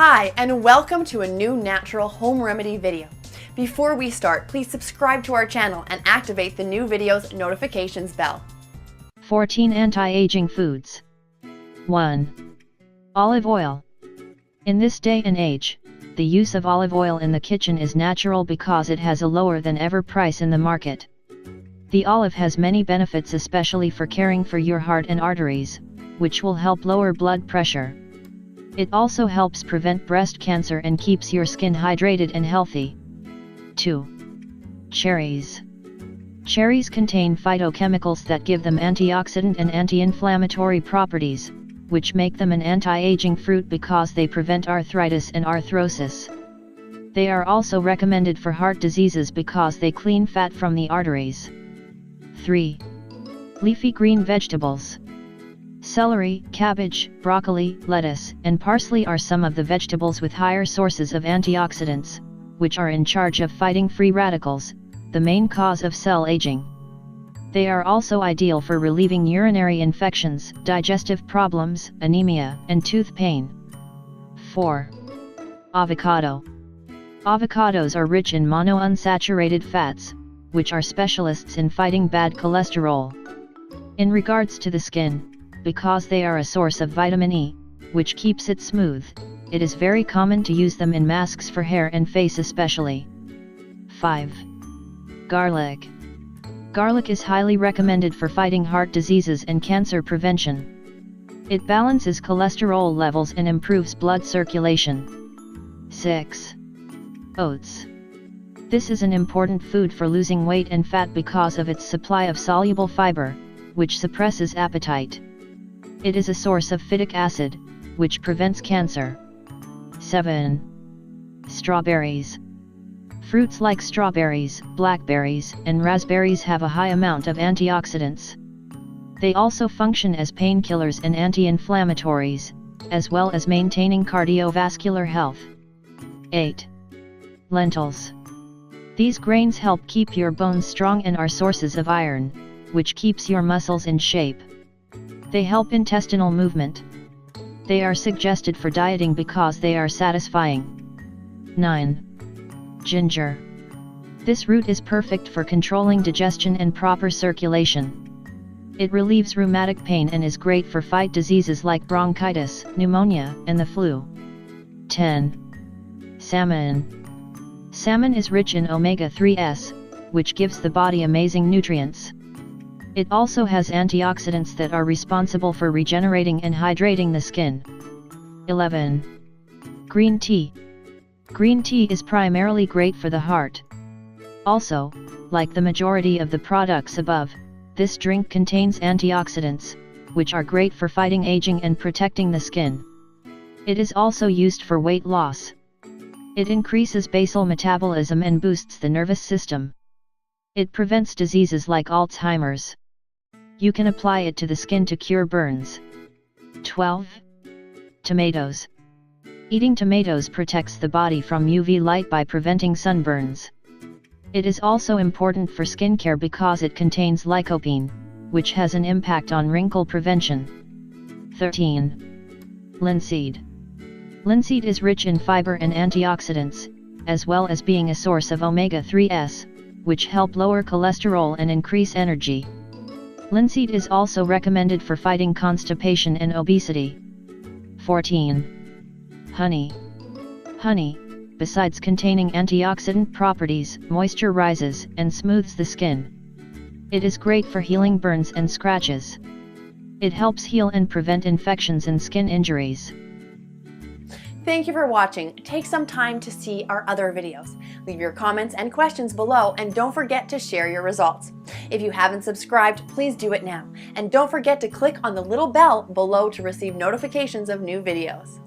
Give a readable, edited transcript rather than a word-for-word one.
Hi, and welcome to a new natural home remedy video. Before we start, please subscribe to our channel and activate the new video's notifications bell. 14 Anti-aging foods. 1. Olive oil. In this day and age, the use of olive oil in the kitchen is natural because it has a lower than ever price in the market. The olive has many benefits, especially for caring for your heart and arteries, which will help lower blood pressure. It also helps prevent breast cancer and keeps your skin hydrated and healthy. 2. Cherries. Cherries contain phytochemicals that give them antioxidant and anti-inflammatory properties, which make them an anti-aging fruit because they prevent arthritis and arthrosis. They are also recommended for heart diseases because they clean fat from the arteries. 3. Leafy green vegetables. Celery, cabbage, broccoli, lettuce, and parsley are some of the vegetables with higher sources of antioxidants, which are in charge of fighting free radicals, the main cause of cell aging. They are also ideal for relieving urinary infections, digestive problems, anemia, and tooth pain. 4. Avocado. Avocados are rich in monounsaturated fats, which are specialists in fighting bad cholesterol. In regards to the skin, because they are a source of vitamin E, which keeps it smooth, it is very common to use them in masks for hair and face especially. 5. Garlic. Garlic is highly recommended for fighting heart diseases and cancer prevention. It balances cholesterol levels and improves blood circulation. 6. Oats. This is an important food for losing weight and fat because of its supply of soluble fiber, which suppresses appetite. It is a source of phytic acid, which prevents cancer. 7. Strawberries. Fruits like strawberries, blackberries, and raspberries have a high amount of antioxidants. They also function as painkillers and anti-inflammatories, as well as maintaining cardiovascular health. 8. Lentils. These grains help keep your bones strong and are sources of iron, which keeps your muscles in shape. They help intestinal movement. They are suggested for dieting because they are satisfying. 9. Ginger. This root is perfect for controlling digestion and proper circulation. It relieves rheumatic pain and is great for fight diseases like bronchitis, pneumonia, and the flu. 10. Salmon. Salmon is rich in omega-3s, which gives the body amazing nutrients. It also has antioxidants that are responsible for regenerating and hydrating the skin. 11. Green tea. Green tea is primarily great for the heart. Also, like the majority of the products above, this drink contains antioxidants, which are great for fighting aging and protecting the skin. It is also used for weight loss. It increases basal metabolism and boosts the nervous system. It prevents diseases like Alzheimer's. You can apply it to the skin to cure burns. 12. Tomatoes. Eating tomatoes protects the body from UV light by preventing sunburns. It is also important for skincare because it contains lycopene, which has an impact on wrinkle prevention. 13. Linseed. Linseed is rich in fiber and antioxidants, as well as being a source of omega-3s, which help lower cholesterol and increase energy. Linseed is also recommended for fighting constipation and obesity. 14. Honey. Honey, besides containing antioxidant properties, moisturizes and smooths the skin. It is great for healing burns and scratches. It helps heal and prevent infections and skin injuries. Thank you for watching. Take some time to see our other videos. Leave your comments and questions below, and don't forget to share your results. If you haven't subscribed, please do it now. And don't forget to click on the little bell below to receive notifications of new videos.